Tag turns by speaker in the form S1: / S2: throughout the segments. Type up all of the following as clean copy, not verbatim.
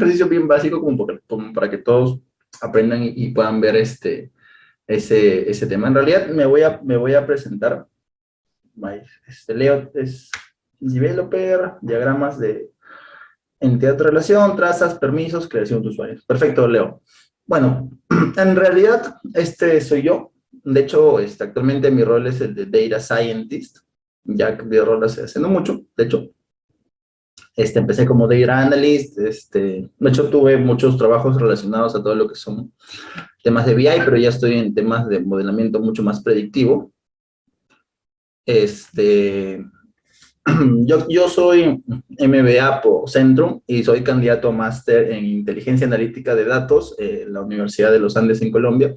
S1: ejercicio bien básico como para que todos aprendan y puedan ver ese tema. En realidad me voy a presentar. Leo es developer, diagramas de entidad de relación, trazas, permisos, creación de usuarios. Perfecto, Leo. Bueno, en realidad soy yo. De hecho, actualmente mi rol es el de Data Scientist. Ya cambié de rol hace no mucho, de hecho. Empecé como Data Analyst. De hecho, tuve muchos trabajos relacionados a todo lo que son temas de BI, pero ya estoy en temas de modelamiento mucho más predictivo. Yo soy MBA por Centrum y soy candidato a máster en inteligencia analítica de datos en la Universidad de los Andes en Colombia.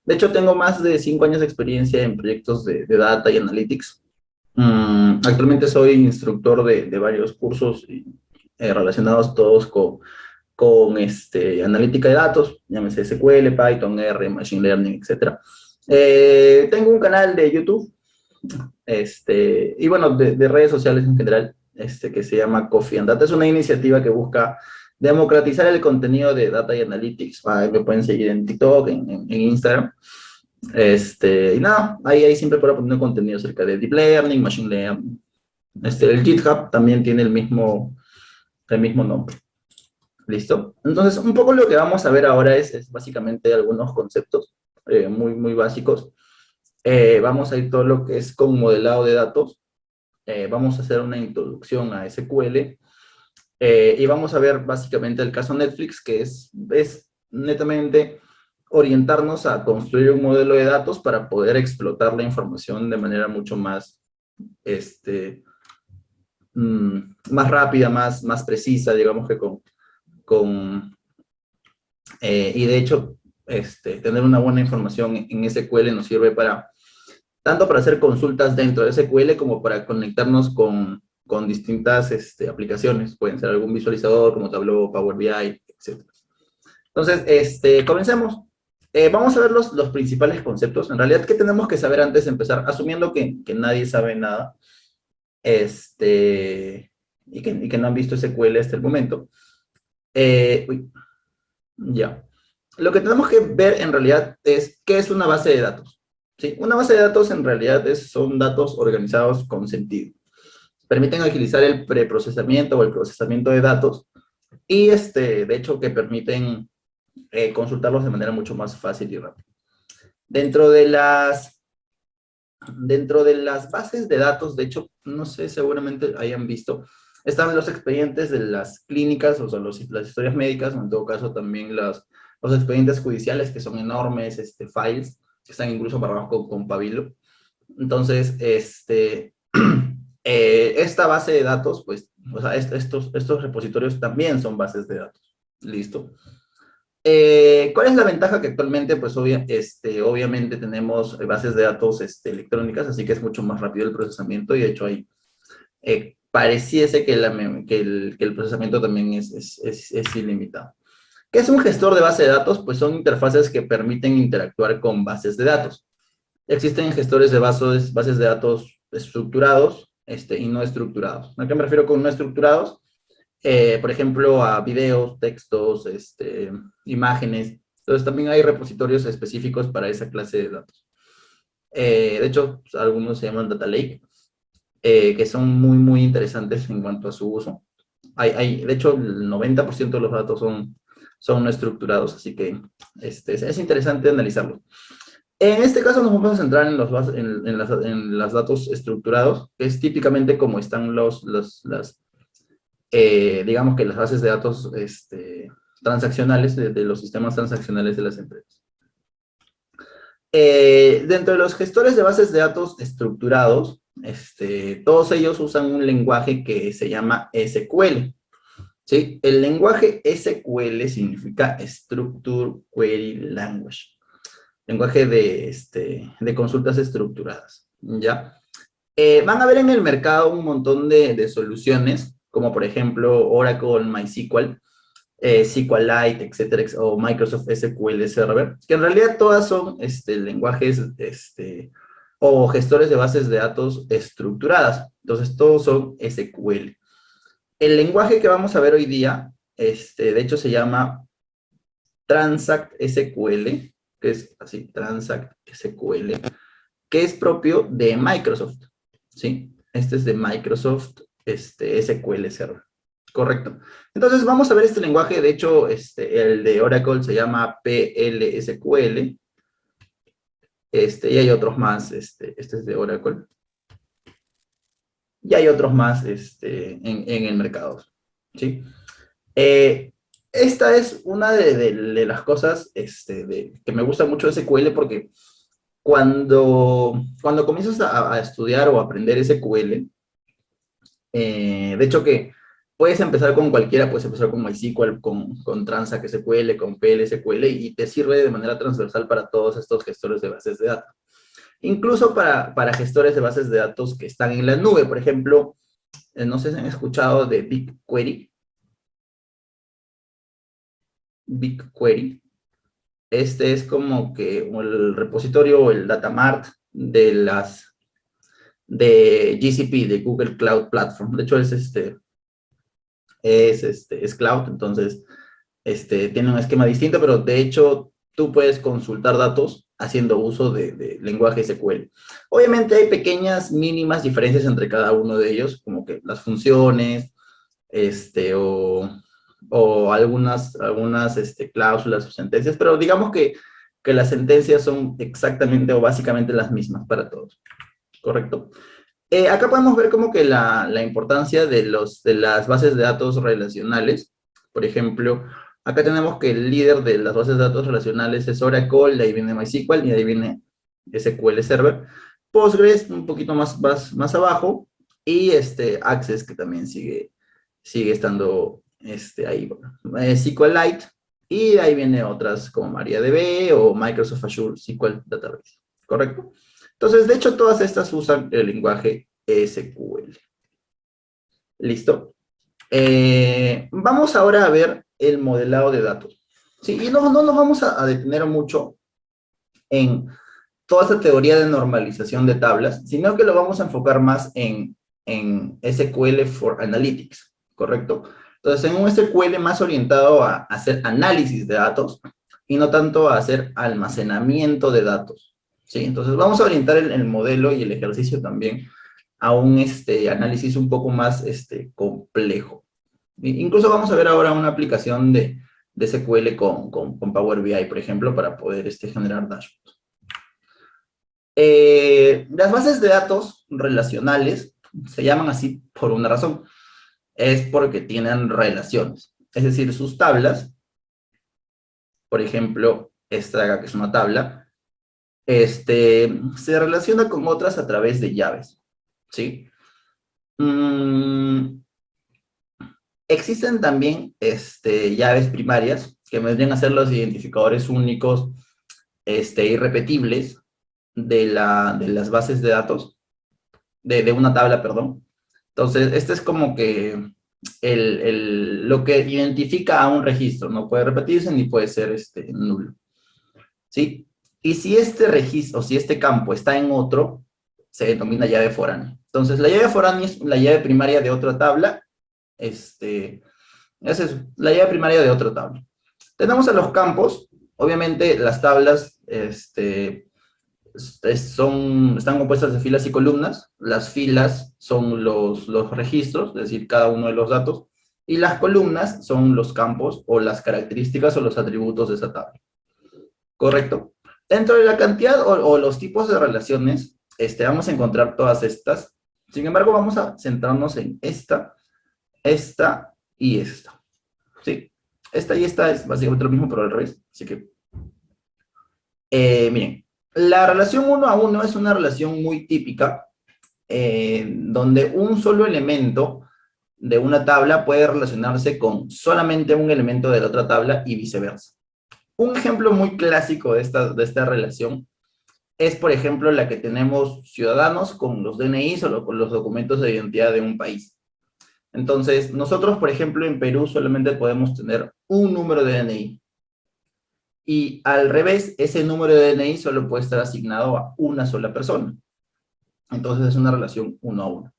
S1: De hecho, tengo más de 5 años de experiencia en proyectos de data y analytics. Actualmente soy instructor de varios cursos relacionados todos con analítica de datos, llámese SQL, Python, R, Machine Learning, etc. Tengo un canal de YouTube y bueno, de redes sociales en general, que se llama Coffee and Data. Es una iniciativa que busca democratizar el contenido de Data y Analytics. Me pueden seguir en TikTok, en Instagram. Y nada, ahí siempre puedo poner contenido acerca de Deep Learning, Machine Learning. El GitHub también tiene el mismo nombre. ¿Listo? Entonces, un poco lo que vamos a ver ahora es básicamente algunos conceptos muy básicos. Vamos a ir todo lo que es con modelado de datos. Vamos a hacer una introducción a SQL. Y vamos a ver básicamente el caso Netflix, que es netamente orientarnos a construir un modelo de datos para poder explotar la información de manera mucho más, más rápida, más precisa, digamos que y de hecho, tener una buena información en SQL nos sirve tanto para hacer consultas dentro de SQL como para conectarnos con distintas aplicaciones. Pueden ser algún visualizador como Tableau, Power BI, etc. Entonces, comencemos. Vamos a ver los principales conceptos. En realidad, ¿qué tenemos que saber antes de empezar? Asumiendo que nadie sabe nada y que no han visto SQL hasta el momento. Ya. Lo que tenemos que ver en realidad es qué es una base de datos. ¿Sí? Una base de datos en realidad son datos organizados con sentido. Permiten agilizar el preprocesamiento o el procesamiento de datos y de hecho que permiten consultarlos de manera mucho más fácil y rápida. Dentro de las bases de datos, de hecho, no sé, seguramente hayan visto, están los expedientes de las clínicas, o sea, las historias médicas, o en todo caso también los expedientes judiciales, que son enormes files, que están incluso para abajo con Pabilo. Entonces, esta base de datos, pues, o sea, estos repositorios también son bases de datos. Listo. ¿Cuál es la ventaja? Que actualmente, pues, obviamente tenemos bases de datos electrónicas, así que es mucho más rápido el procesamiento y de hecho ahí pareciese que el procesamiento también es ilimitado. ¿Qué es un gestor de base de datos? Pues son interfaces que permiten interactuar con bases de datos. Existen gestores de bases de datos estructurados y no estructurados. ¿A qué me refiero con no estructurados? Por ejemplo, a videos, textos, imágenes. Entonces, también hay repositorios específicos para esa clase de datos. De hecho, pues, algunos se llaman Data Lake, que son muy interesantes en cuanto a su uso. De hecho, el 90% de los datos son no estructurados, así que es interesante analizarlo. En este caso nos vamos a centrar en los datos estructurados, que es típicamente como están digamos que las bases de datos transaccionales de los sistemas transaccionales de las empresas. Dentro de los gestores de bases de datos estructurados, todos ellos usan un lenguaje que se llama SQL. ¿Sí? El lenguaje SQL significa Structured Query Language. Lenguaje de consultas estructuradas, ¿ya? Van a ver en el mercado un montón de soluciones, como por ejemplo Oracle, MySQL, SQLite, etcétera, o Microsoft SQL Server, que en realidad todas son lenguajes o gestores de bases de datos estructuradas. Entonces, todos son SQL. El lenguaje que vamos a ver hoy día de hecho se llama Transact SQL, que es así, Transact SQL, que es propio de Microsoft, ¿sí? Este es de Microsoft, SQL Server, correcto. Entonces vamos a ver este lenguaje, de hecho, el de Oracle se llama PLSQL, y hay otros más, este es de Oracle, y hay otros más, en el mercado, ¿sí? Eh, Esta es una de las cosas, que me gusta mucho de SQL porque cuando comienzas a estudiar o a aprender SQL, de hecho que puedes empezar con cualquiera, puedes empezar con MySQL, con Transact SQL, con PL SQL, y te sirve de manera transversal para todos estos gestores de bases de datos. Incluso para gestores de bases de datos que están en la nube, por ejemplo, no sé si han escuchado de BigQuery. BigQuery. Este es como que el repositorio o el datamart de GCP, de Google Cloud Platform. De hecho, es cloud, entonces tiene un esquema distinto, pero de hecho tú puedes consultar datos haciendo uso de lenguaje SQL. Obviamente hay pequeñas, mínimas diferencias entre cada uno de ellos, como que las funciones, o algunas cláusulas o sentencias, pero digamos que las sentencias son exactamente o básicamente las mismas para todos, ¿correcto? Acá podemos ver como que la importancia de las bases de datos relacionales. Por ejemplo, acá tenemos que el líder de las bases de datos relacionales es Oracle, de ahí viene MySQL y de ahí viene SQL Server. Postgres un poquito más abajo, y Access, que también sigue estando ahí. Bueno, SQLite, y ahí viene otras como MariaDB o Microsoft Azure SQL Database, ¿correcto? Entonces, de hecho, todas estas usan el lenguaje SQL. ¿Listo? Vamos ahora a ver el modelado de datos. Sí, y no nos vamos a detener mucho en toda esta teoría de normalización de tablas, sino que lo vamos a enfocar más en SQL for Analytics, ¿correcto? Entonces, en un SQL más orientado a hacer análisis de datos y no tanto a hacer almacenamiento de datos, ¿sí? Entonces, vamos a orientar el modelo y el ejercicio también a un análisis un poco más complejo. Incluso vamos a ver ahora una aplicación de SQL con Power BI, por ejemplo, para poder generar dashboards. Las bases de datos relacionales se llaman así por una razón. Es porque tienen relaciones. Es decir, sus tablas, por ejemplo, esta de acá que es una tabla, se relaciona con otras a través de llaves, ¿sí? Existen también llaves primarias que vendrían a ser los identificadores únicos irrepetibles de las bases de datos, de una tabla, perdón. Entonces, este es como que lo que identifica a un registro, no puede repetirse ni puede ser nulo, ¿sí? Y si este registro, o si este campo está en otro, se denomina llave foránea. Entonces, la llave foránea es la llave primaria de otra tabla, es eso, la llave primaria de otra tabla. Tenemos a los campos, obviamente las tablas, están compuestas de filas y columnas. Las filas son los registros, es decir, cada uno de los datos, y las columnas son los campos o las características o los atributos de esa tabla. ¿Correcto? Dentro de la cantidad o los tipos de relaciones, vamos a encontrar todas estas. Sin embargo, vamos a centrarnos en esta y esta. ¿Sí? Esta y esta es básicamente lo mismo, pero al revés. Así que, miren, la relación uno a uno es una relación muy típica, donde un solo elemento de una tabla puede relacionarse con solamente un elemento de la otra tabla y viceversa. Un ejemplo muy clásico de esta relación es, por ejemplo, la que tenemos ciudadanos con los DNIs o con los documentos de identidad de un país. Entonces, nosotros, por ejemplo, en Perú solamente podemos tener un número de DNI. Y al revés, ese número de DNI solo puede estar asignado a una sola persona. Entonces es una relación uno a uno.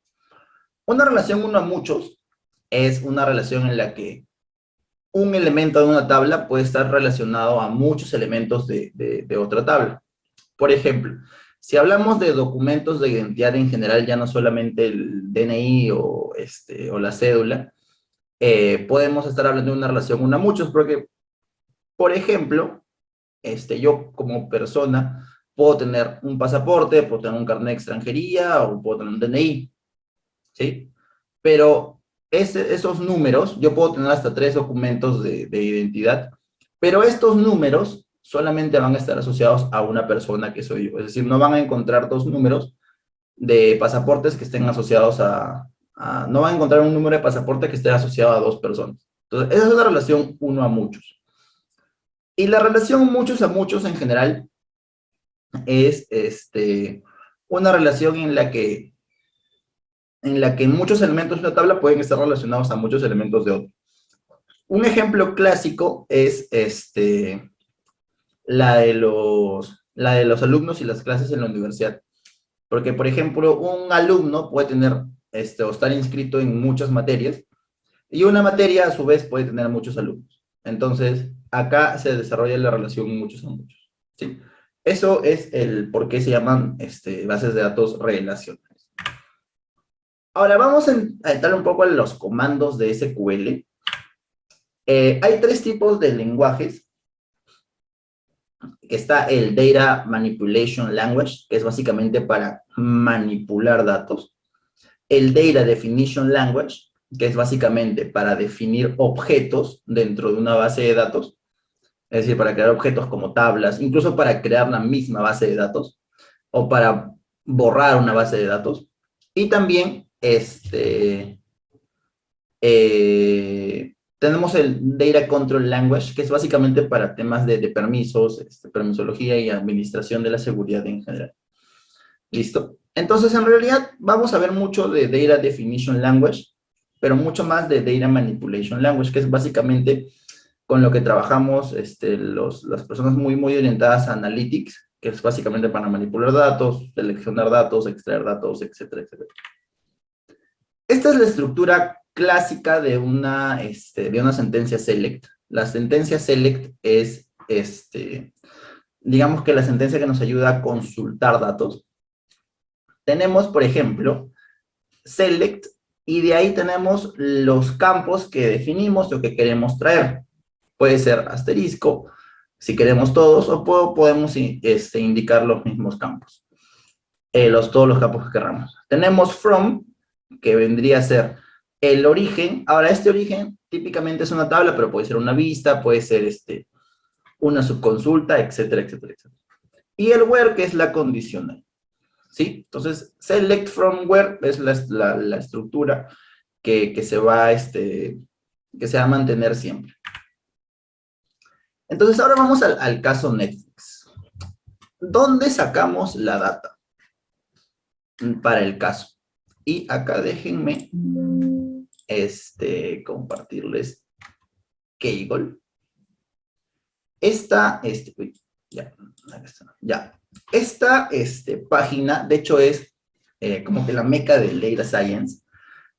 S1: Una relación uno a muchos es una relación en la que un elemento de una tabla puede estar relacionado a muchos elementos de otra tabla. Por ejemplo, si hablamos de documentos de identidad en general, ya no solamente el DNI o la cédula, podemos estar hablando de una relación una a muchos, porque, por ejemplo, yo como persona puedo tener un pasaporte, puedo tener un carnet de extranjería o puedo tener un DNI, ¿sí? Pero esos números, yo puedo tener hasta 3 documentos de identidad, pero estos números solamente van a estar asociados a una persona que soy yo. Es decir, no van a encontrar 2 números de pasaportes que estén asociados no van a encontrar un número de pasaporte que esté asociado a 2 personas. Entonces, esa es una relación uno a muchos. Y la relación muchos a muchos en general es una relación en la que muchos elementos de una tabla pueden estar relacionados a muchos elementos de otra. Un ejemplo clásico es la de los alumnos y las clases en la universidad. Porque, por ejemplo, un alumno puede tener o estar inscrito en muchas materias y una materia a su vez puede tener muchos alumnos. Entonces, acá se desarrolla la relación muchos a muchos. ¿Sí? Eso es el por qué se llaman bases de datos relacionales. Ahora vamos a entrar un poco a los comandos de SQL. Hay 3 tipos de lenguajes. Está el Data Manipulation Language, que es básicamente para manipular datos. El Data Definition Language, que es básicamente para definir objetos dentro de una base de datos. Es decir, para crear objetos como tablas, incluso para crear la misma base de datos, o para borrar una base de datos. Y también tenemos el Data Control Language, que es básicamente para temas de permisos, permisología y administración de la seguridad en general. ¿Listo? Entonces, en realidad, vamos a ver mucho de Data Definition Language, pero mucho más de Data Manipulation Language, que es básicamente con lo que trabajamos las personas muy, muy orientadas a Analytics, que es básicamente para manipular datos, seleccionar datos, extraer datos, etcétera, etcétera. Esta es la estructura clásica de una sentencia select. La sentencia select es, digamos que la sentencia que nos ayuda a consultar datos. Tenemos, por ejemplo, select, y de ahí tenemos los campos que definimos o que queremos traer. Puede ser asterisco, si queremos todos, o podemos indicar los mismos campos. Todos los campos que queramos. Tenemos from, que vendría a ser el origen. Ahora, este origen típicamente es una tabla, pero puede ser una vista, puede ser una subconsulta, etcétera, etcétera, etcétera. Y el where, que es la condicional. ¿Sí? Entonces, select from where es la estructura que se va a mantener siempre. Entonces, ahora vamos al caso Netflix. ¿Dónde sacamos la data para el caso? Y acá déjenme compartirles Kaggle. Esta página, de hecho, es como que la meca del Data Science.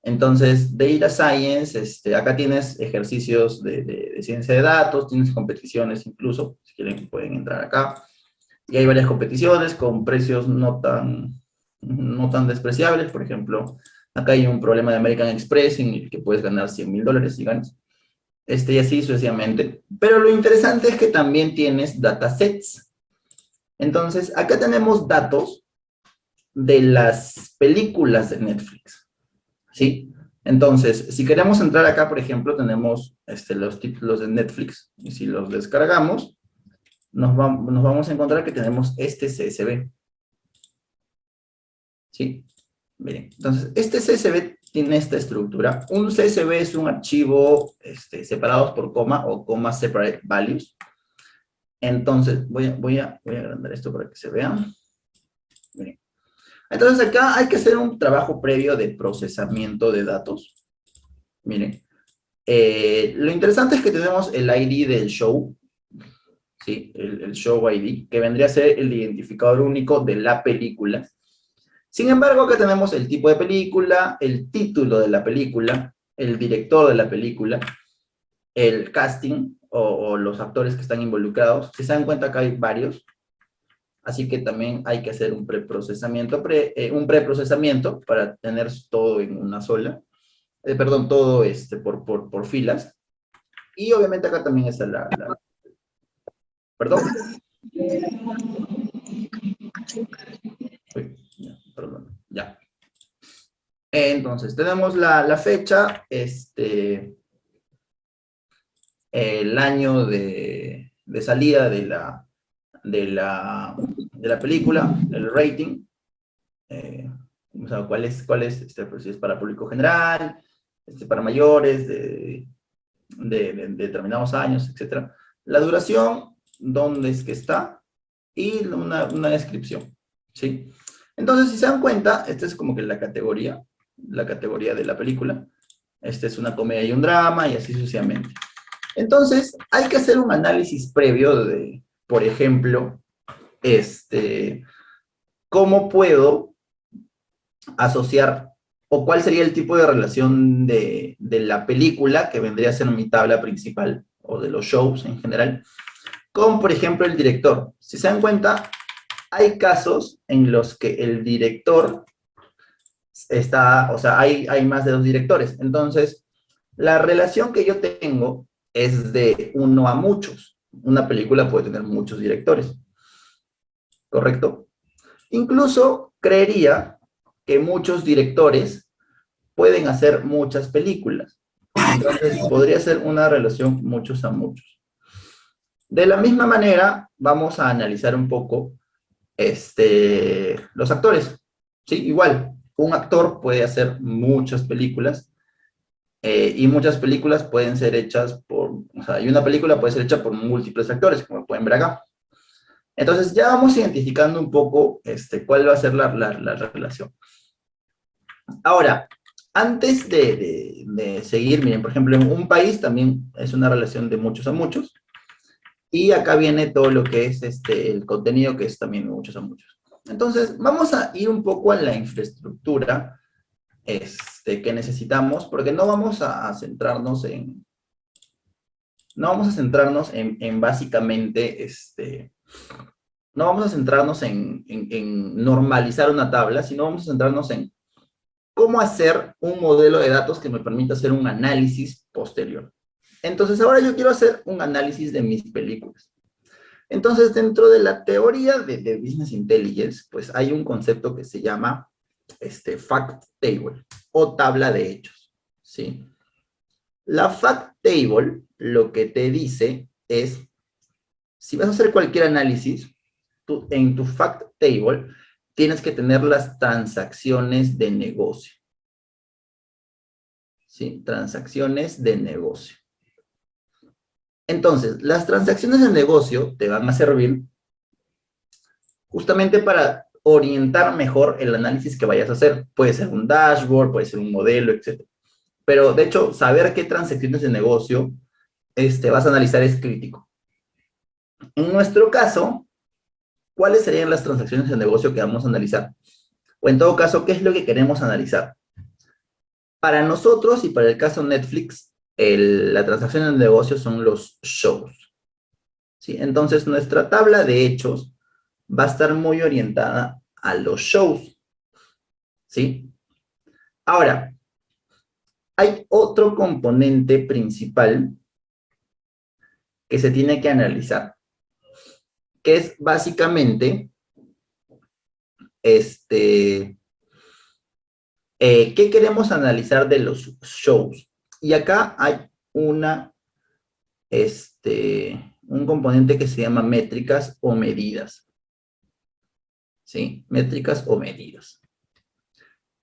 S1: Entonces, Data Science, acá tienes ejercicios de ciencia de datos, tienes competiciones incluso, si quieren pueden entrar acá. Y hay varias competiciones con precios no tan despreciables. Por ejemplo, acá hay un problema de American Express en el que puedes ganar $100,000 si ganas. Y así sucesivamente. Pero lo interesante es que también tienes datasets. Entonces, acá tenemos datos de las películas de Netflix, ¿sí? Entonces, si queremos entrar acá, por ejemplo, tenemos los títulos de Netflix, y si los descargamos, nos vamos a encontrar que tenemos este CSV. ¿Sí? Miren, entonces, este CSV tiene esta estructura. Un CSV es un archivo separados por coma o coma separate values. Entonces, voy a agrandar esto para que se vea. Miren. Entonces, acá hay que hacer un trabajo previo de procesamiento de datos. Miren. Lo interesante es que tenemos el ID del show. ¿Sí? El show ID, que vendría a ser el identificador único de la película. Sin embargo, acá tenemos el tipo de película, el título de la película, el director de la película, el casting o los actores que están involucrados. Si se dan cuenta, acá hay varios, así que también hay que hacer un preprocesamiento para tener todo en una sola, perdón, todo por filas. Y obviamente acá también está perdón. Uy, ya, perdón, ya. Entonces, tenemos la fecha, el año de salida de la película, el rating, o sea, cuál es pues, si es para público general, para mayores, de determinados años, etcétera. La duración, dónde es que está, y una descripción, ¿sí? Entonces, si se dan cuenta, esta es como que la categoría de la película. Esta es una comedia y un drama, y así sucesivamente. Entonces, hay que hacer un análisis previo de, por ejemplo, cómo puedo asociar o cuál sería el tipo de relación de la película, que vendría a ser mi tabla principal, o de los shows en general, con, por ejemplo, el director. Si se dan cuenta, hay casos en los que el director está, o sea, hay más de dos directores. Entonces, la relación que yo tengo es de uno a muchos. Una película puede tener muchos directores, ¿correcto? Incluso creería que muchos directores pueden hacer muchas películas. Entonces, podría ser una relación muchos a muchos. De la misma manera, vamos a analizar un poco los actores. Sí, igual, un actor puede hacer muchas películas y muchas películas pueden ser hechas o sea, y una película puede ser hecha por múltiples actores, como pueden ver acá. Entonces, ya vamos identificando un poco cuál va a ser la relación. Ahora, antes de seguir, miren, por ejemplo, en un país también es una relación de muchos a muchos, y acá viene todo lo que es el contenido, que es también de muchos a muchos. Entonces, vamos a ir un poco a la infraestructura que necesitamos, porque no vamos a centrarnos en básicamente, no vamos a centrarnos en normalizar una tabla, sino vamos a centrarnos en cómo hacer un modelo de datos que me permita hacer un análisis posterior. Entonces, ahora yo quiero hacer un análisis de mis películas. Entonces, dentro de la teoría de Business Intelligence, pues hay un concepto que se llama Fact Table o tabla de hechos, ¿sí? La Fact Table lo que te dice es, si vas a hacer cualquier análisis, en tu Fact Table tienes que tener las transacciones de negocio, ¿sí? Transacciones de negocio. Entonces, las transacciones de negocio te van a servir justamente para orientar mejor el análisis que vayas a hacer. Puede ser un dashboard, puede ser un modelo, etc. Pero, de hecho, saber qué transacciones de negocio vas a analizar es crítico. En nuestro caso, ¿cuáles serían las transacciones de negocio que vamos a analizar? O en todo caso, ¿qué es lo que queremos analizar? Para nosotros y para el caso Netflix, la transacción de negocio son los shows, ¿sí? Entonces, nuestra tabla de hechos va a estar muy orientada a los shows, ¿sí? Ahora, hay otro componente principal que se tiene que analizar, que es básicamente, ¿qué queremos analizar de los shows? Y acá hay un componente que se llama métricas o medidas, ¿sí? Métricas o medidas.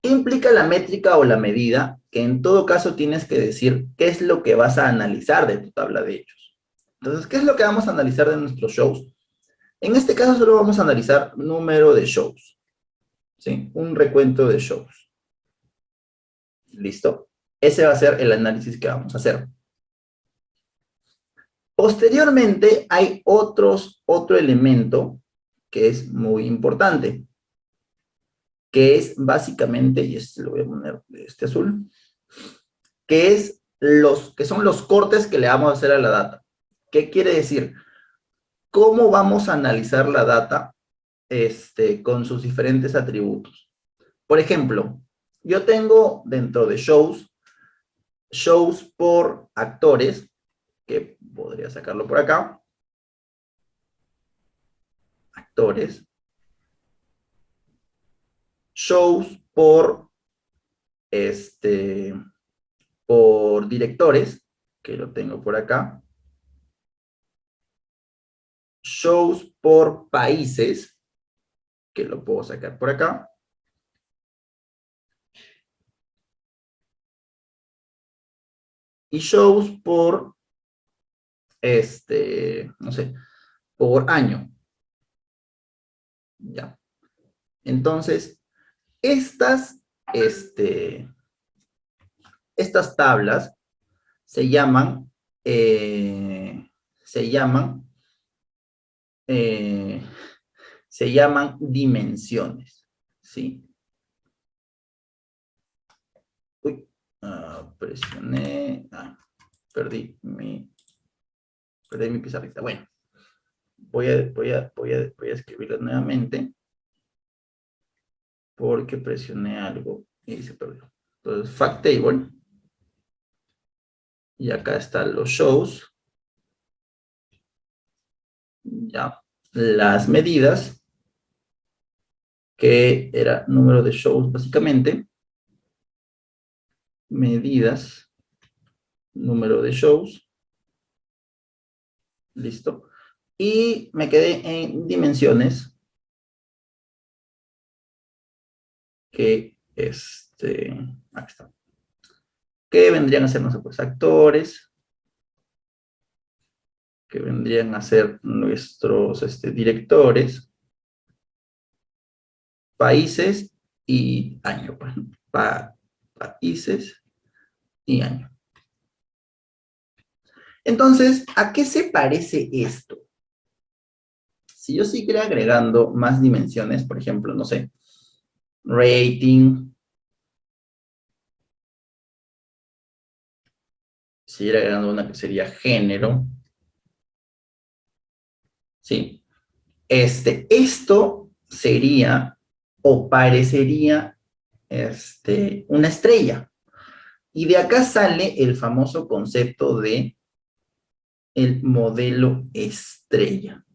S1: ¿Qué implica la métrica o la medida? Que en todo caso tienes que decir qué es lo que vas a analizar de tu tabla de hechos. Entonces, ¿qué es lo que vamos a analizar de nuestros shows? En este caso solo vamos a analizar número de shows, ¿sí? Un recuento de shows. ¿Listo? Ese va a ser el análisis que vamos a hacer. Posteriormente, hay otro elemento que es muy importante, que es básicamente, y este lo voy a poner de azul, que es los que son los cortes que le vamos a hacer a la data. ¿Qué quiere decir? ¿Cómo vamos a analizar la data con sus diferentes atributos? Por ejemplo, yo tengo dentro de shows por actores, que podría sacarlo por acá, actores, shows este, por directores, que lo tengo por acá, shows por países, que lo puedo sacar por acá, y shows por, no sé, por año. Ya. Entonces, estas, estas tablas se llaman, se llaman, eh, se llaman dimensiones, ¿sí? Uy, presioné, perdí mi pizarrita. Bueno, voy a escribirlo nuevamente porque presioné algo y se perdió. Entonces, fact table. Y acá están los shows. Ya. Las medidas, que era número de shows básicamente. Medidas, número de shows. Listo. Y me quedé en dimensiones, que aquí está. Que vendrían a ser, no sé, pues actores, que vendrían a ser nuestros directores, países y año. Pues, países y año. Entonces, ¿a qué se parece esto? Si yo siguiera agregando más dimensiones, por ejemplo, no sé, rating, siguiera agregando una que sería género, ¿sí? Esto sería o parecería una estrella. Y de acá sale el famoso concepto de el modelo estrella.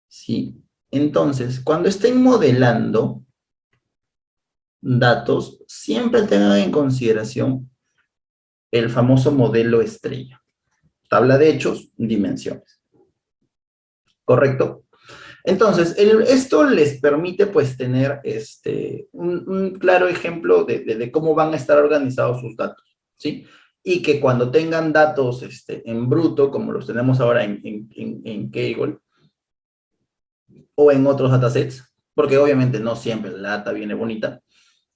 S1: ¿Sí? Entonces, cuando estén modelando datos, siempre tengan en consideración el famoso modelo estrella. Tabla de hechos, dimensiones. ¿Correcto? Entonces, esto les permite pues tener un claro ejemplo de cómo van a estar organizados sus datos, ¿sí? Y que cuando tengan datos en bruto, como los tenemos ahora en Kaggle, o en otros datasets, porque obviamente no siempre la data viene bonita,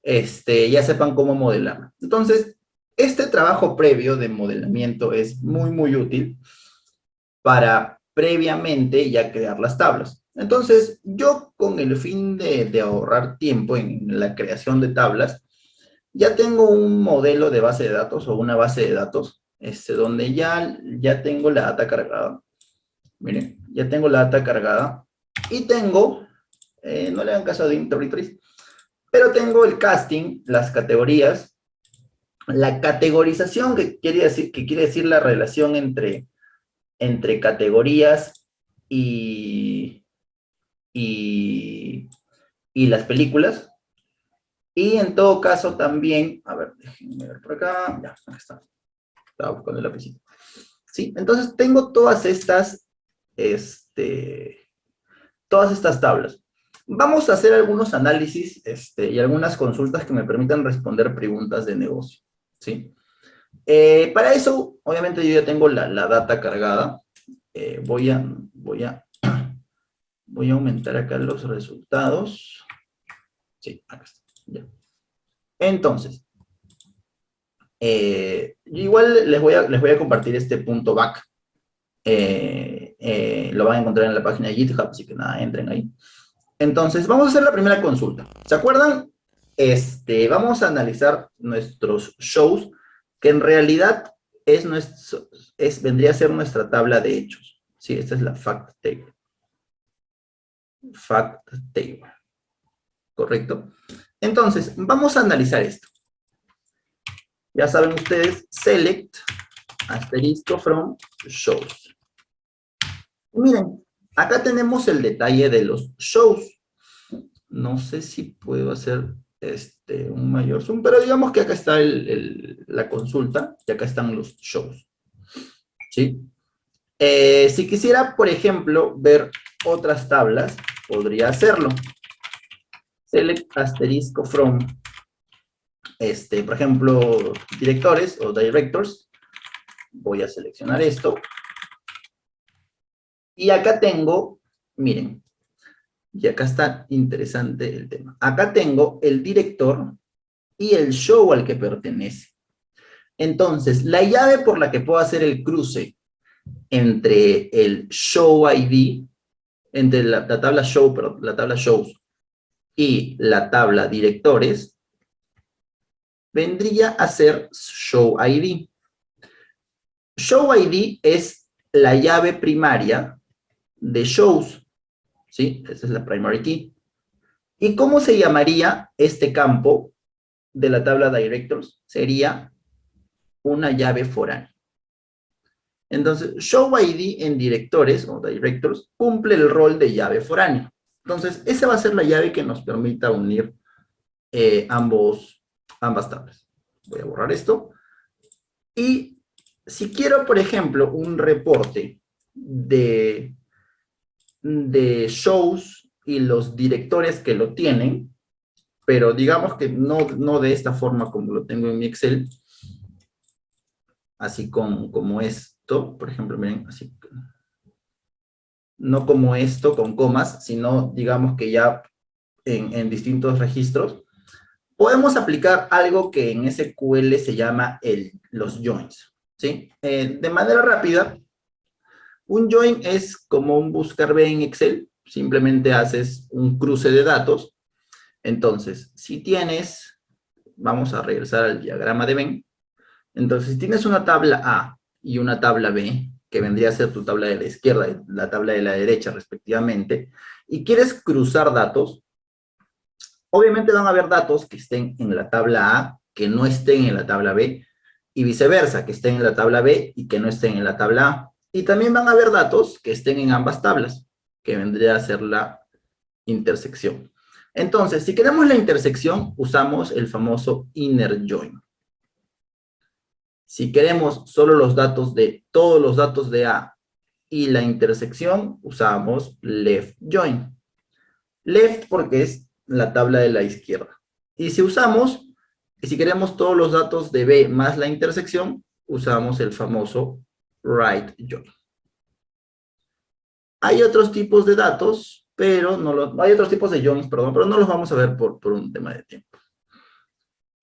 S1: ya sepan cómo modelarla. Entonces, este trabajo previo de modelamiento es muy, muy útil para previamente ya crear las tablas. Entonces, yo con el fin de ahorrar tiempo en la creación de tablas, ya tengo un modelo de base de datos o una base de datos, donde ya tengo la data cargada. Miren, ya tengo la data cargada y tengo, no le hagan caso de Interpretrix, pero tengo el casting, las categorías, la categorización que quiere decir la relación entre categorías y, y, y las películas. Y en todo caso también, a ver, déjenme ver por acá, ya, acá está. Estaba buscando el lapicito. Sí, entonces tengo todas estas tablas. Vamos a hacer algunos análisis y algunas consultas que me permitan responder preguntas de negocio, ¿sí? Para eso, obviamente yo ya tengo la data cargada. Voy a aumentar acá los resultados. Sí, acá está. Ya. Entonces, igual les voy a compartir este punto back. Lo van a encontrar en la página de GitHub, así que nada, entren ahí. Entonces, vamos a hacer la primera consulta. ¿Se acuerdan? Vamos a analizar nuestros shows que en realidad vendría a ser nuestra tabla de hechos. Sí, esta es la fact table. Fact table. ¿Correcto? Entonces, vamos a analizar esto. Ya saben ustedes, select asterisco from shows. Miren, acá tenemos el detalle de los shows. No sé si puedo hacer un mayor zoom, pero digamos que acá está la consulta y acá están los shows. ¿Sí? Si quisiera, por ejemplo, ver otras tablas, podría hacerlo. Select asterisco from, por ejemplo, directores o directors. Voy a seleccionar esto. Y acá tengo, miren, y acá está interesante el tema. Acá tengo el director y el show al que pertenece. Entonces, la llave por la que puedo hacer el cruce entre el show ID, entre la tabla show, perdón, la tabla shows y la tabla directores, vendría a ser show ID. Show ID es la llave primaria de shows, ¿sí? Esa es la primary key. ¿Y cómo se llamaría este campo de la tabla directors? Sería una llave foránea. Entonces, show ID en directores o directors cumple el rol de llave foránea. Entonces, esa va a ser la llave que nos permita unir ambas tablas. Voy a borrar esto. Y si quiero, por ejemplo, un reporte de shows y los directores que lo tienen, pero digamos que no de esta forma como lo tengo en mi Excel, así como esto, por ejemplo, miren, así, no como esto con comas, sino digamos que ya en distintos registros, podemos aplicar algo que en SQL se llama los joins, ¿sí? De manera rápida, un join es como un buscar B en Excel, simplemente haces un cruce de datos. Entonces, si tienes, vamos a regresar al diagrama de Venn, entonces si tienes una tabla A y una tabla B, que vendría a ser tu tabla de la izquierda y la tabla de la derecha respectivamente, y quieres cruzar datos, obviamente van a haber datos que estén en la tabla A, que no estén en la tabla B, y viceversa, que estén en la tabla B y que no estén en la tabla A. Y también van a haber datos que estén en ambas tablas, que vendría a ser la intersección. Entonces, si queremos la intersección, usamos el famoso inner join. Si queremos solo los datos de todos los datos de A y la intersección, usamos left join. Left porque es la tabla de la izquierda. Y si queremos todos los datos de B más la intersección, usamos el famoso right join. Hay otros tipos de datos, pero hay otros tipos de joins, perdón, pero no los vamos a ver por un tema de tiempo.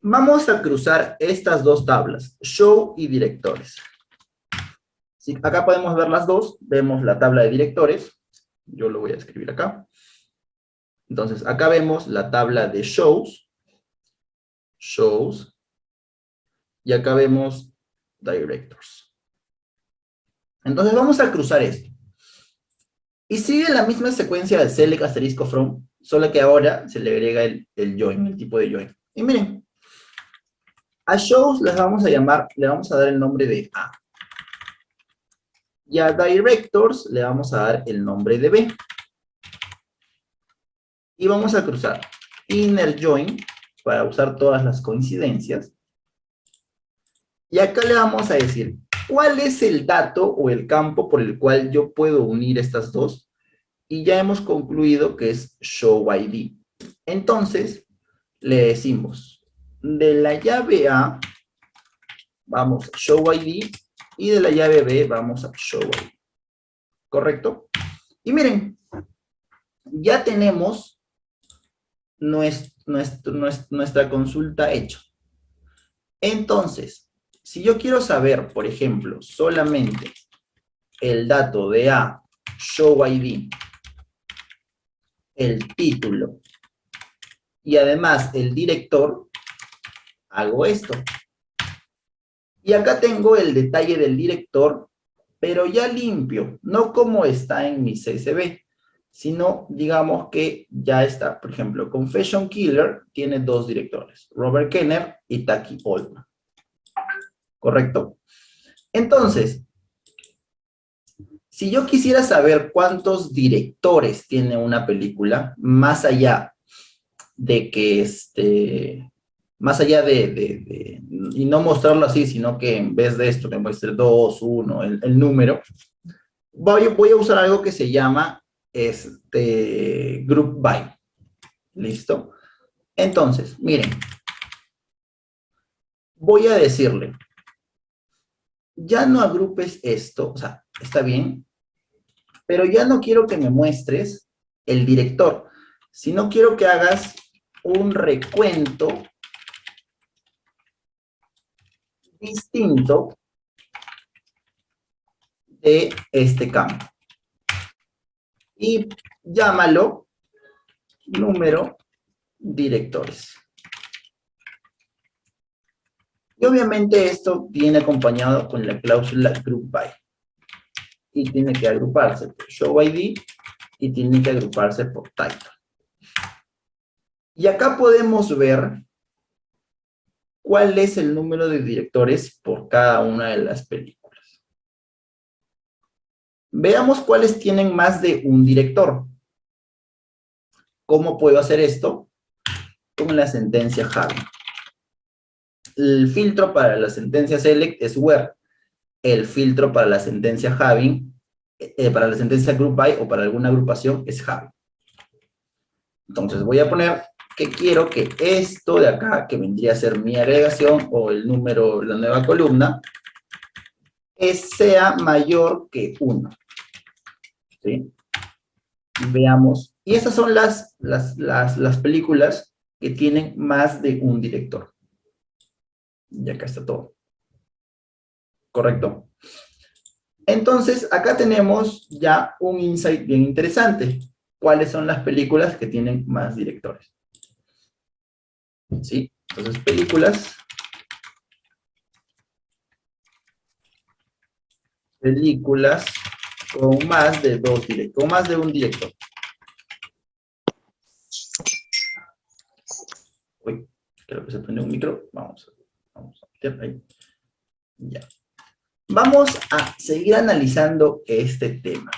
S1: Vamos a cruzar estas dos tablas, show y directores. Sí, acá podemos ver las dos, vemos la tabla de directores, yo lo voy a escribir acá. Entonces, acá vemos la tabla de shows, y acá vemos directors. Entonces, vamos a cruzar esto. Y sigue la misma secuencia del select asterisco from, solo que ahora se le agrega el join, el tipo de join. Y miren, a shows le vamos a dar el nombre de A. Y a directors le vamos a dar el nombre de B. Y vamos a cruzar inner join para usar todas las coincidencias. Y acá le vamos a decir, ¿cuál es el dato o el campo por el cual yo puedo unir estas dos? Y ya hemos concluido que es show ID. Entonces, le decimos, de la llave A, vamos a show ID, y de la llave B, vamos a show ID. ¿Correcto? Y miren, ya tenemos nuestra consulta hecha. Entonces, si yo quiero saber, por ejemplo, solamente el dato de A, show ID, el título, y además el director, hago esto. Y acá tengo el detalle del director, pero ya limpio, no como está en mi CSV, sino digamos que ya está. Por ejemplo, Confession Killer tiene dos directores, Robert Kenner y Taki Oldman. ¿Correcto? Entonces, si yo quisiera saber cuántos directores tiene una película, más allá de que más allá y no mostrarlo así, sino que en vez de esto me muestre 2, 1, el número, voy a usar algo que se llama Group By. ¿Listo? Entonces, miren, voy a decirle, ya no agrupes esto, o sea, está bien, pero ya no quiero que me muestres el director, sino quiero que hagas un recuento distinto de este campo. Y llámalo número directores. Y obviamente esto viene acompañado con la cláusula group by. Y tiene que agruparse por show ID y tiene que agruparse por title. Y acá podemos ver cuál es el número de directores por cada una de las películas. Veamos cuáles tienen más de un director. ¿Cómo puedo hacer esto? Con la sentencia Javi. El filtro para la sentencia select es where. El filtro para la sentencia having, para la sentencia group by o para alguna agrupación es Javi. Entonces voy a poner que quiero que esto de acá, que vendría a ser mi agregación o el número, la nueva columna, sea mayor que 1. ¿Sí? Veamos. Y esas son las películas que tienen más de un director. Y acá está todo. ¿Correcto? Entonces, acá tenemos ya un insight bien interesante. ¿Cuáles son las películas que tienen más directores? ¿Sí? Entonces, películas con más de con más de un director. Uy, creo que se prende un micro. Vamos a meter ahí. Ya. Vamos a seguir analizando este tema.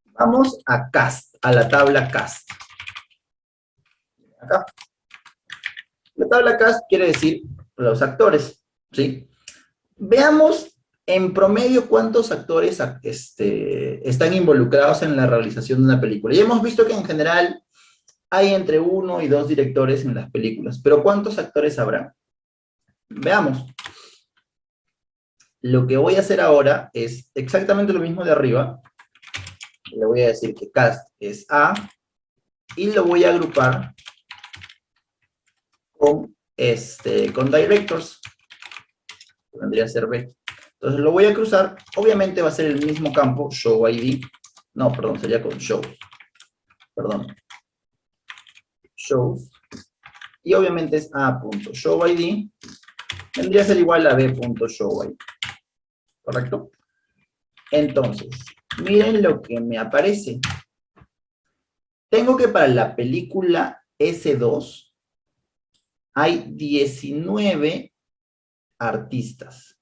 S1: Vamos a cast, a la tabla cast. Acá. La tabla cast quiere decir los actores, ¿sí? Veamos en promedio cuántos actores están involucrados en la realización de una película. Y hemos visto que en general hay entre 1 y 2 directores en las películas, pero ¿cuántos actores habrá? Veamos. Lo que voy a hacer ahora es exactamente lo mismo de arriba. Le voy a decir que cast es A y lo voy a agrupar con directors. Vendría a ser B. Entonces lo voy a cruzar. Obviamente va a ser el mismo campo, show ID. No, perdón, sería con show. Perdón. Shows. Y obviamente es A.showID. Vendría a ser igual a B.showID. ¿Correcto? Entonces, miren lo que me aparece. Tengo que para la película S2 hay 19 artistas.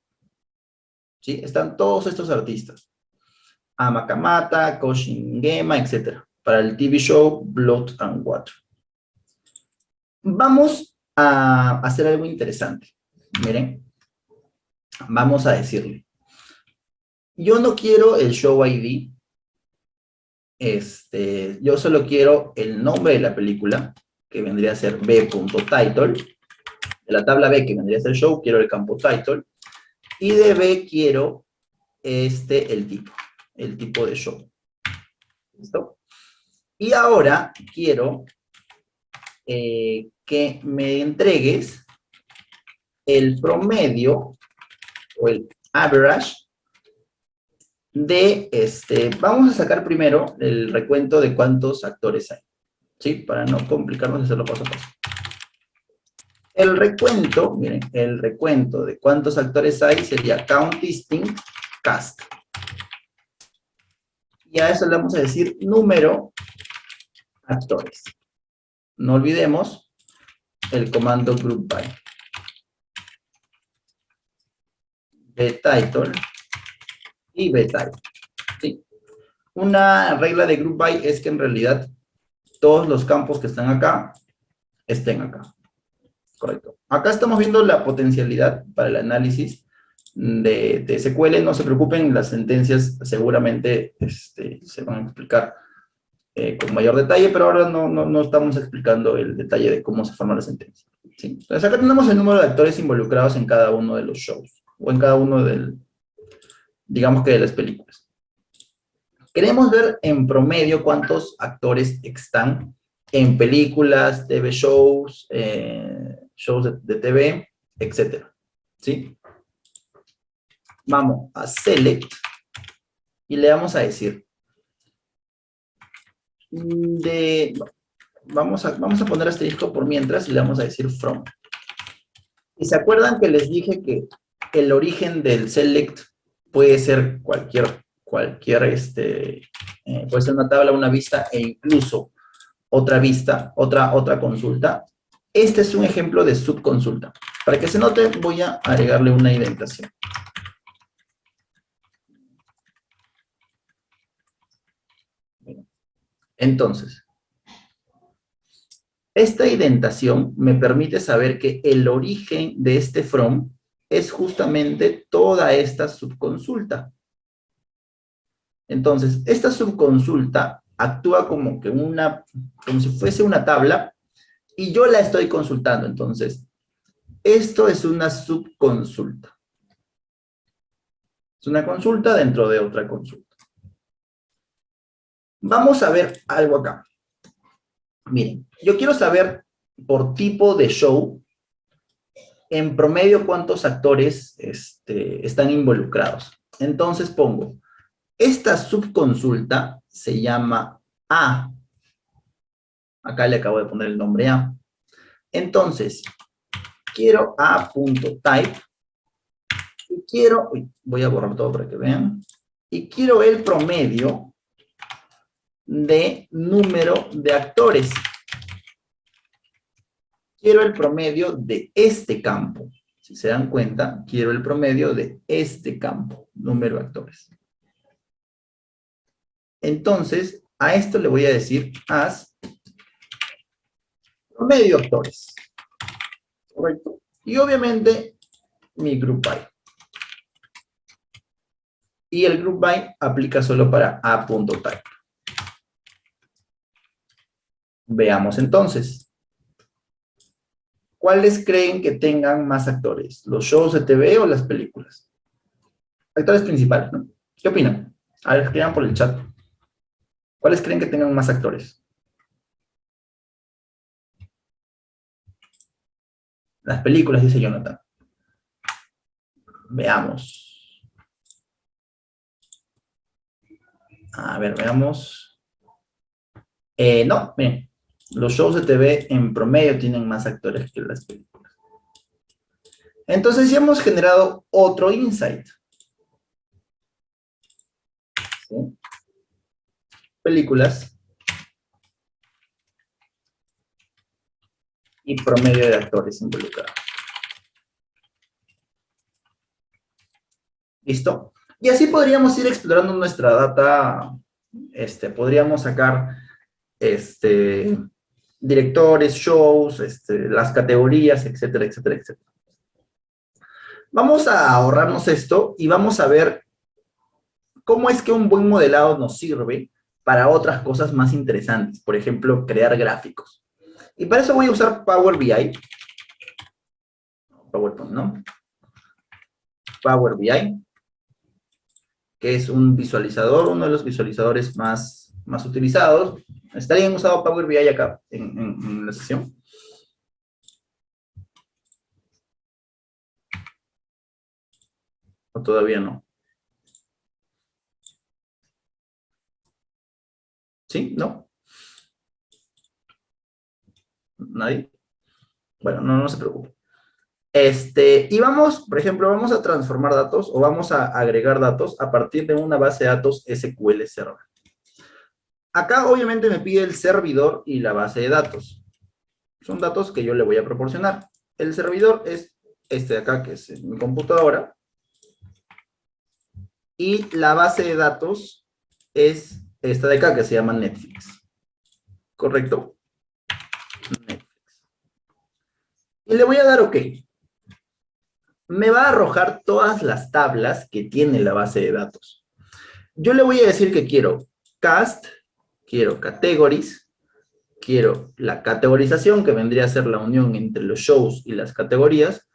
S1: ¿Sí? Están todos estos artistas. Amakamata, Koshin Gema, etc. Para el TV show Blood and Water. Vamos a hacer algo interesante. Miren. Vamos a decirle. Yo no quiero el show ID. Yo solo quiero el nombre de la película, que vendría a ser B.title. De la tabla B, que vendría a ser show, quiero el campo title. Y de B quiero el tipo de show. ¿Listo? Y ahora quiero que me entregues el promedio o el average de vamos a sacar primero el recuento de cuántos actores hay, ¿sí? Para no complicarnos y hacerlo paso a paso. El recuento, miren, el recuento de cuántos actores hay sería count distinct cast. Y a eso le vamos a decir número actores. No olvidemos el comando group by. Btitle y btitle. ¿Sí? Una regla de group by es que en realidad todos los campos que están acá estén acá. Correcto. Acá estamos viendo la potencialidad para el análisis de SQL. No se preocupen, las sentencias seguramente se van a explicar con mayor detalle, pero ahora no estamos explicando el detalle de cómo se forma la sentencia. ¿Sí? Entonces acá tenemos el número de actores involucrados en cada uno de los shows, o en cada uno digamos que de las películas. Queremos ver en promedio cuántos actores están en películas, TV shows, shows de TV, etc. ¿Sí? Vamos a select y le vamos a decir vamos a poner asterisco por mientras y le vamos a decir from. Y se acuerdan que les dije que el origen del select puede ser puede ser una tabla, una vista e incluso otra vista, otra consulta. Este es un ejemplo de subconsulta. Para que se note, voy a agregarle una indentación. Entonces, esta indentación me permite saber que el origen de este from es justamente toda esta subconsulta. Entonces, esta subconsulta actúa como si fuese una tabla y yo la estoy consultando. Entonces, esto es una subconsulta. Es una consulta dentro de otra consulta. Vamos a ver algo acá. Miren, yo quiero saber por tipo de show, en promedio, cuántos actores están involucrados. Entonces pongo, esta subconsulta se llama A. Acá le acabo de poner el nombre A. Entonces, quiero A.type y quiero, voy a borrar todo para que vean, y quiero el promedio de número de actores. Quiero el promedio de este campo. Si se dan cuenta, quiero el promedio de este campo, número de actores. Entonces, a esto le voy a decir as promedio actores. Correcto. Y obviamente, mi group by. Y el group by aplica solo para a.type. Veamos entonces. ¿Cuáles creen que tengan más actores? ¿Los shows de TV o las películas? Actores principales, ¿no? ¿Qué opinan? A ver, escriban por el chat. ¿Cuáles creen que tengan más actores? Las películas, dice Jonathan. Veamos. A ver, veamos. No, miren. Los shows de TV en promedio tienen más actores que las películas. Entonces ya hemos generado otro insight. ¿Sí? Películas y promedio de actores involucrados. ¿Listo? Y así podríamos ir explorando nuestra data. Podríamos sacar directores, shows, las categorías, etcétera, etcétera, etcétera. Vamos a ahorrarnos esto y vamos a ver cómo es que un buen modelado nos sirve para otras cosas más interesantes. Por ejemplo, crear gráficos. Y para eso voy a usar Power BI. PowerPoint, ¿no? Power BI, que es un visualizador, uno de los visualizadores más utilizados. ¿Está bien usado Power BI acá en la sesión? ¿O todavía no? ¿Sí? ¿No? ¿Nadie? Bueno, no se preocupe. Y vamos, por ejemplo, vamos a transformar datos o vamos a agregar datos a partir de una base de datos SQL Server. Acá obviamente me pide el servidor y la base de datos. Son datos que yo le voy a proporcionar. El servidor es este de acá, que es mi computadora. Y la base de datos es esta de acá, que se llama Netflix. ¿Correcto? Netflix. Y le voy a dar OK. Me va a arrojar todas las tablas que tiene la base de datos. Yo le voy a decir que quiero cast, quiero categories, quiero la categorización, que vendría a ser la unión entre los shows y las categorías,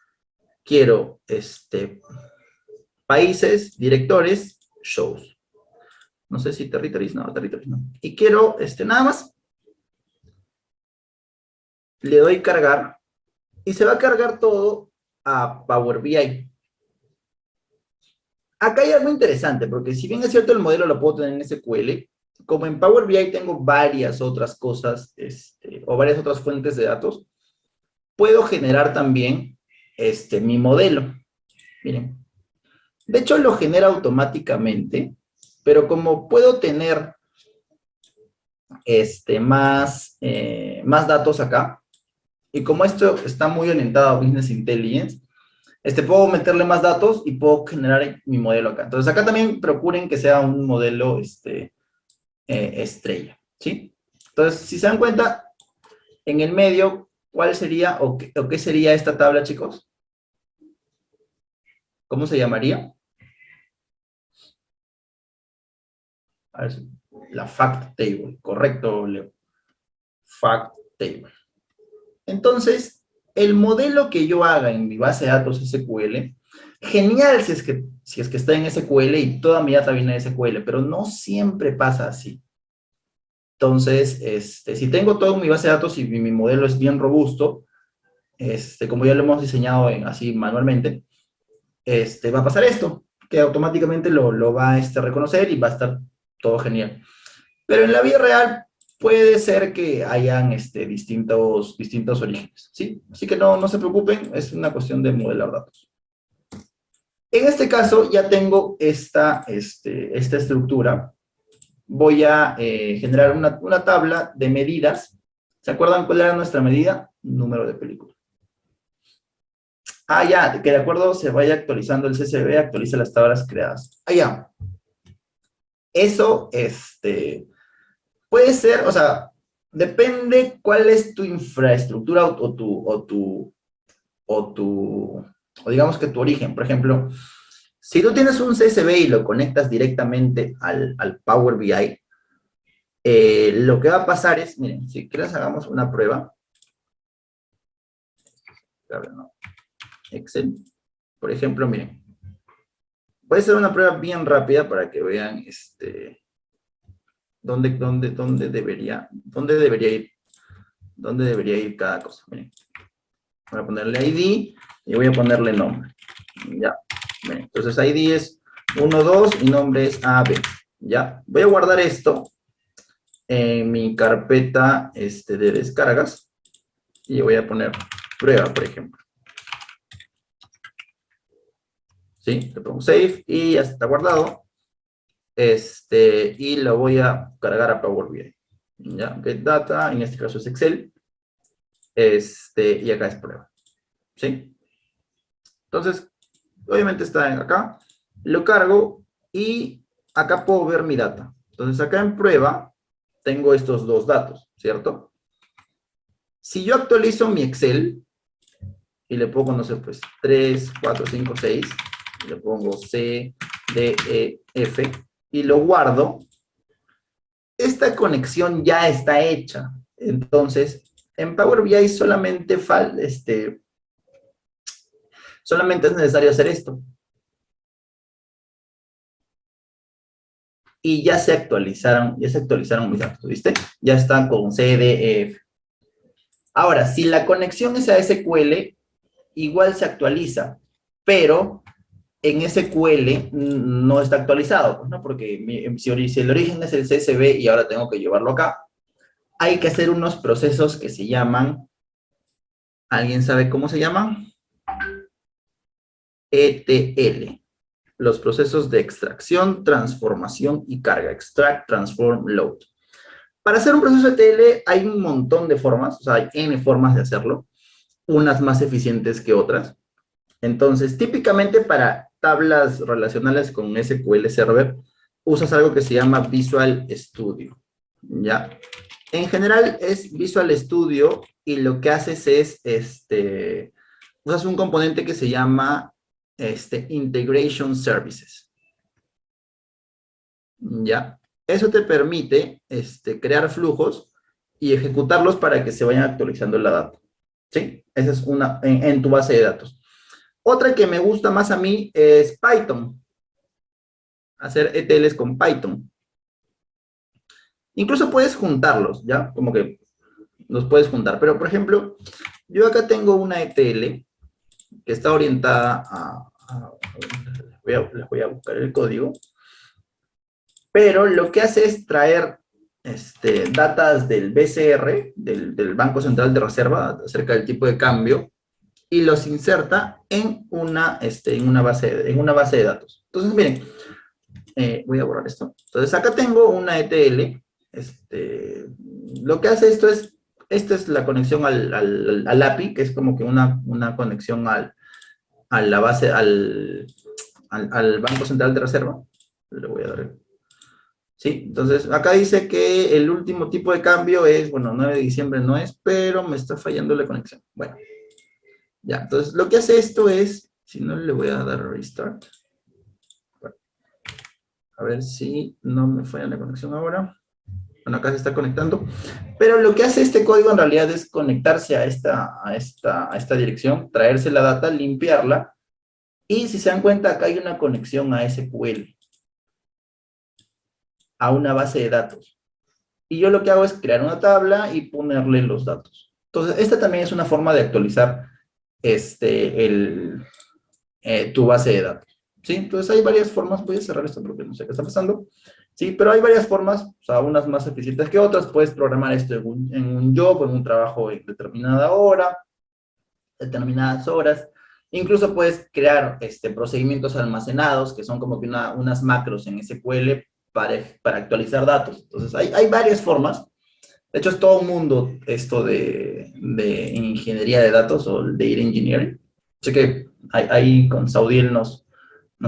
S1: quiero países, directores, shows. No sé si territories, no. Y quiero nada más. Le doy cargar y se va a cargar todo a Power BI. Acá hay algo interesante, porque si bien es cierto el modelo lo puedo tener en SQL, como en Power BI tengo varias otras cosas, o varias otras fuentes de datos, puedo generar también mi modelo. Miren, de hecho lo genera automáticamente, pero como puedo tener más datos acá, y como esto está muy orientado a Business Intelligence, puedo meterle más datos y puedo generar mi modelo acá. Entonces acá también procuren que sea un modelo estrella, ¿sí? Entonces, si se dan cuenta, en el medio, ¿cuál sería o qué sería esta tabla, chicos? ¿Cómo se llamaría? A ver, la fact table, correcto, Leo. Fact table. Entonces, el modelo que yo haga en mi base de datos SQL, genial si es que está en SQL y toda mi data viene de SQL, pero no siempre pasa así. Entonces, si tengo todo en mi base de datos y mi modelo es bien robusto, como ya lo hemos diseñado así manualmente, va a pasar esto, que automáticamente lo va a reconocer y va a estar todo genial. Pero en la vida real puede ser que hayan distintos orígenes, ¿sí? Así que no se preocupen, es una cuestión de modelar datos. En este caso ya tengo esta estructura. Voy a generar una tabla de medidas. ¿Se acuerdan cuál era nuestra medida? Número de películas. Ah, ya, que de acuerdo se vaya actualizando el CSV, actualiza las tablas creadas. Ah, ya. Eso, puede ser, o sea, depende cuál es tu infraestructura o digamos que tu origen. Por ejemplo, si tú tienes un CSV y lo conectas directamente al Power BI, lo que va a pasar es, miren, si quieres hagamos una prueba. No. Excel. Por ejemplo, miren. Voy a hacer una prueba bien rápida para que vean dónde debería ir cada cosa. Miren. Voy a ponerle ID y voy a ponerle nombre. Ya. Miren. Entonces ID es 1, 2 y nombre es AB. Ya. Voy a guardar esto en mi carpeta de descargas y voy a poner prueba, por ejemplo. ¿Sí? Le pongo save y ya está guardado. Y lo voy a cargar a Power BI. ¿Ya? Get data, en este caso es Excel. Y acá es prueba. ¿Sí? Entonces, obviamente está acá. Lo cargo y acá puedo ver mi data. Entonces, acá en prueba tengo estos dos datos, ¿cierto? Si yo actualizo mi Excel y le pongo, no sé, pues 3, 4, 5, 6, le pongo C, D, E, F y lo guardo, esta conexión ya está hecha. Entonces, en Power BI solamente es necesario hacer esto. Y ya se actualizaron mis datos, ¿viste? Ya están con C, D, E, F. Ahora, si la conexión es a SQL, igual se actualiza, pero en SQL no está actualizado, ¿no? Porque si el origen es el CSV y ahora tengo que llevarlo acá, hay que hacer unos procesos que se llaman ¿Alguien sabe cómo se llama? ETL. Los procesos de extracción, transformación y carga. Extract, transform, load. Para hacer un proceso ETL hay un montón de formas, o sea, hay N formas de hacerlo, unas más eficientes que otras. Entonces, típicamente para tablas relacionales con SQL Server, usas algo que se llama Visual Studio, ¿ya? En general es Visual Studio y lo que haces es, usas un componente que se llama Integration Services, ¿ya? Eso te permite crear flujos y ejecutarlos para que se vayan actualizando la data, ¿sí? Esa es una en tu base de datos. Otra que me gusta más a mí es Python, hacer ETLs con Python. Incluso puedes juntarlos, ¿ya? Como que los puedes juntar. Pero, por ejemplo, yo acá tengo una ETL que está orientada les voy a buscar el código, pero lo que hace es traer datas del BCR, del Banco Central de Reserva, acerca del tipo de cambio, y los inserta en una base de datos. Entonces, miren, voy a borrar esto. Entonces, acá tengo una ETL. Lo que hace esto es, esta es la conexión al API, que es como que una conexión a la base, al Banco Central de Reserva. Le voy a dar. Sí, entonces acá dice que el último tipo de cambio es, bueno, 9 de diciembre no es, pero me está fallando la conexión. Bueno, ya, entonces lo que hace esto es, si no le voy a dar restart. Bueno, a ver si no me falla la conexión ahora. Bueno, acá se está conectando. Pero lo que hace este código en realidad es conectarse a esta dirección, traerse la data, limpiarla, y si se dan cuenta, acá hay una conexión a SQL, a una base de datos. Y yo lo que hago es crear una tabla y ponerle los datos. Entonces, esta también es una forma de actualizar tu base de datos. ¿Sí? Entonces, hay varias formas. Voy a cerrar esto porque no sé qué está pasando. Sí, pero hay varias formas, o sea, unas más eficientes que otras. Puedes programar esto en un job, en un trabajo en determinada hora, determinadas horas. Incluso puedes crear procedimientos almacenados, que son como que unas macros en SQL para actualizar datos. Entonces, hay varias formas. De hecho, es todo un mundo esto de ingeniería de datos o de data engineering. Así que ahí con Saudiel nos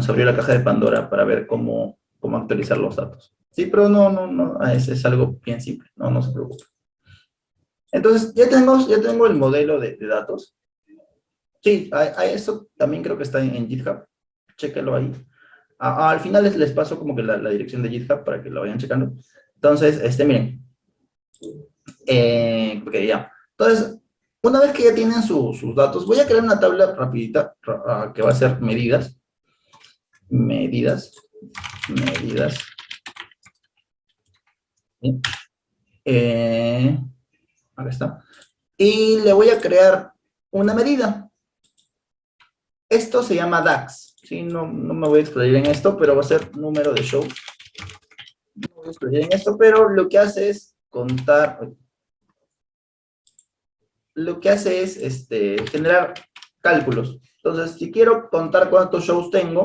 S1: abrió la caja de Pandora para ver cómo actualizar los datos. Sí, pero no, es algo bien simple, no se preocupe. Entonces, ya tengo el modelo de datos. Sí, eso también creo que está en GitHub. Chéquelo ahí. Al final les paso como que la dirección de GitHub para que lo vayan checando. Entonces, miren. Ok, ya. Entonces, una vez que ya tienen sus datos, voy a crear una tabla rapidita que va a ser medidas. Medidas. Medidas. ¿Sí? Acá está. Y le voy a crear una medida. Esto se llama DAX. ¿Sí? No me voy a explayar en esto, pero va a ser número de shows. No me voy a explayar en esto, pero lo que hace es contar. Lo que hace es generar cálculos. Entonces, si quiero contar cuántos shows tengo,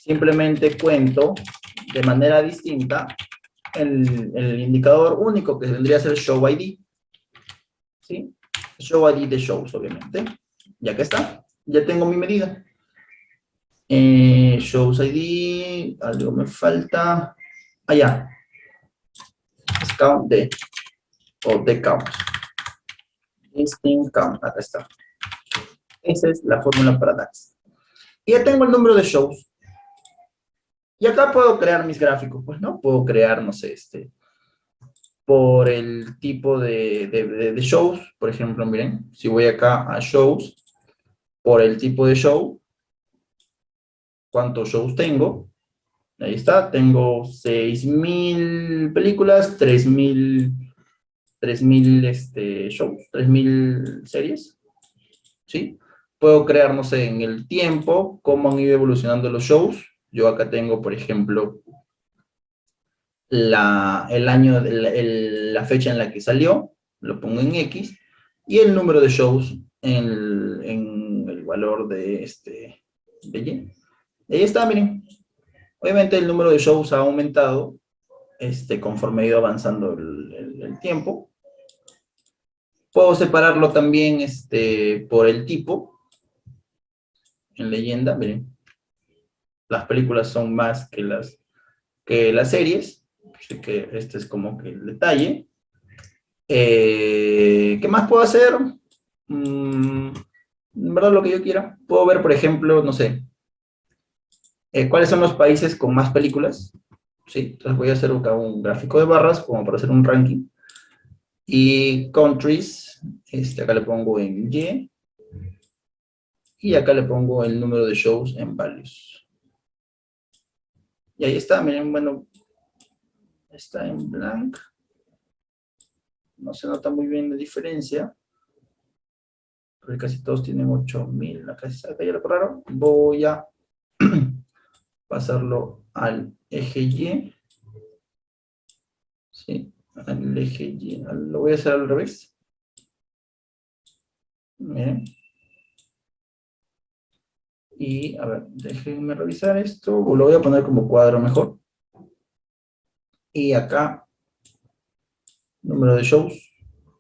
S1: simplemente cuento de manera distinta el indicador único que vendría a ser show ID. ¿Sí? Show ID de shows, obviamente. Ya que está, ya tengo mi medida. Shows ID, algo me falta. Allá. Es count de, o de count. Listing count, acá está. Esa es la fórmula para DAX. Y ya tengo el número de shows. Y acá puedo crear mis gráficos, pues, ¿no? Puedo crear, no sé, por el tipo de shows, por ejemplo, miren, si voy acá a shows, por el tipo de show, ¿cuántos shows tengo? Ahí está, tengo 6.000 películas, 3.000 shows, 3.000 series, ¿sí? Puedo crear, no sé, en el tiempo, cómo han ido evolucionando los shows. Yo acá tengo, por ejemplo, el año, la fecha en la que salió, lo pongo en X, y el número de shows en el valor de Y. Y ahí está, miren. Obviamente el número de shows ha aumentado conforme ha ido avanzando el tiempo. Puedo separarlo también por el tipo. En leyenda, miren. Las películas son más que las series. Así que este es como que el detalle. ¿Qué más puedo hacer? En verdad lo que yo quiera. Puedo ver, por ejemplo, no sé, cuáles son los países con más películas. Sí, entonces voy a hacer acá un gráfico de barras como para hacer un ranking. Y countries, acá le pongo en Y. Y acá le pongo el número de shows en values. Y ahí está, miren, bueno, está en blank. No se nota muy bien la diferencia. Porque casi todos tienen 8000. Acá hay algo raro. Voy a pasarlo al eje Y. Sí, al eje Y. Lo voy a hacer al revés. Miren. Y, a ver, déjenme revisar esto. O lo voy a poner como cuadro mejor. Y acá, número de shows.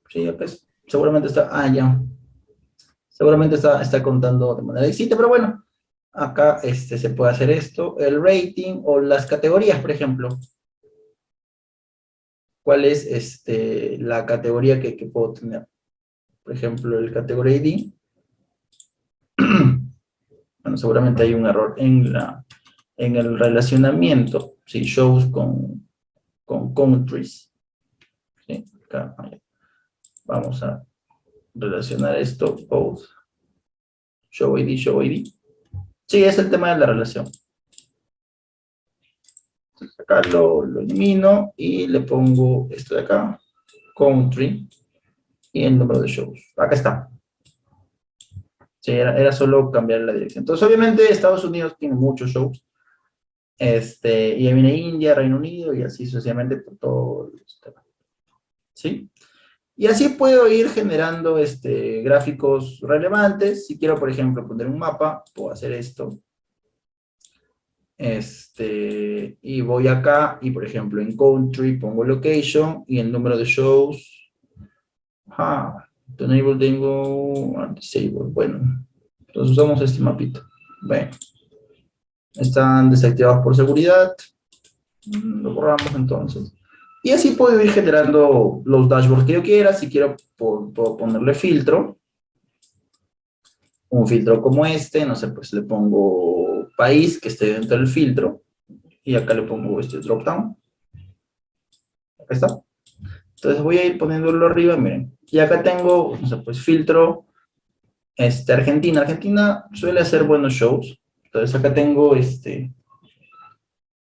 S1: Sí, acá seguramente está. Ah, ya. Seguramente está contando de manera distinta, pero bueno. Acá se puede hacer esto. El rating o las categorías, por ejemplo. ¿Cuál es la categoría que puedo tener? Por ejemplo, el category ID. Bueno, seguramente hay un error en el relacionamiento. Sí, shows con countries. ¿Sí? Acá, vamos a relacionar esto. Both. Show ID, show ID. Sí, es el tema de la relación. Entonces acá lo elimino y le pongo esto de acá. Country. Y el número de shows. Acá está. Sí, era solo cambiar la dirección. Entonces, obviamente, Estados Unidos tiene muchos shows. Y ahí viene India, Reino Unido, y así sucesivamente por todo el sistema. ¿Sí? Y así puedo ir generando gráficos relevantes. Si quiero, por ejemplo, poner un mapa, puedo hacer esto. Y voy acá, y por ejemplo, en Country pongo Location, y el número de shows. To enable tengo disable. Bueno, entonces usamos este mapito. Bueno, están desactivados por seguridad. Lo borramos entonces. Y así puedo ir generando los dashboards que yo quiera. Si quiero, puedo ponerle filtro. Un filtro como este, no sé, pues le pongo país que esté dentro del filtro. Y acá le pongo este drop down. Acá está. Entonces voy a ir poniéndolo arriba, miren. Y acá tengo, no sé, pues filtro Argentina. Argentina suele hacer buenos shows. Entonces acá tengo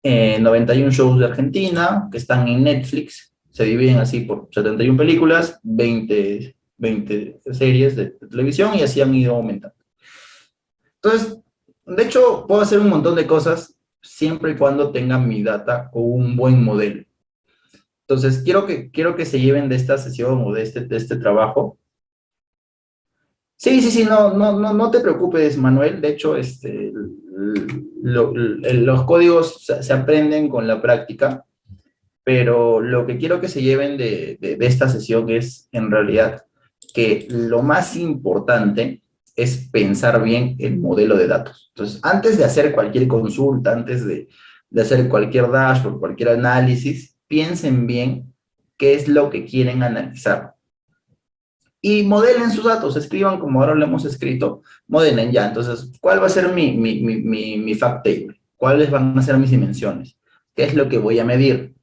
S1: 91 shows de Argentina que están en Netflix. Se dividen así por 71 películas, 20 series de televisión y así han ido aumentando. Entonces, de hecho, puedo hacer un montón de cosas siempre y cuando tenga mi data con un buen modelo. Entonces, quiero que se lleven de esta sesión o de este trabajo. Sí, sí, sí, no te preocupes, Manuel. De hecho, los códigos se aprenden con la práctica, pero lo que quiero que se lleven de esta sesión es, en realidad, que lo más importante es pensar bien el modelo de datos. Entonces, antes de hacer cualquier consulta, antes de hacer cualquier dashboard, cualquier análisis, piensen bien qué es lo que quieren analizar. Y modelen sus datos, escriban como ahora lo hemos escrito, modelen ya. Entonces, ¿cuál va a ser mi fact table? ¿Cuáles van a ser mis dimensiones? ¿Qué es lo que voy a medir?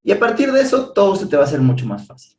S1: Y a partir de eso, todo se te va a hacer mucho más fácil.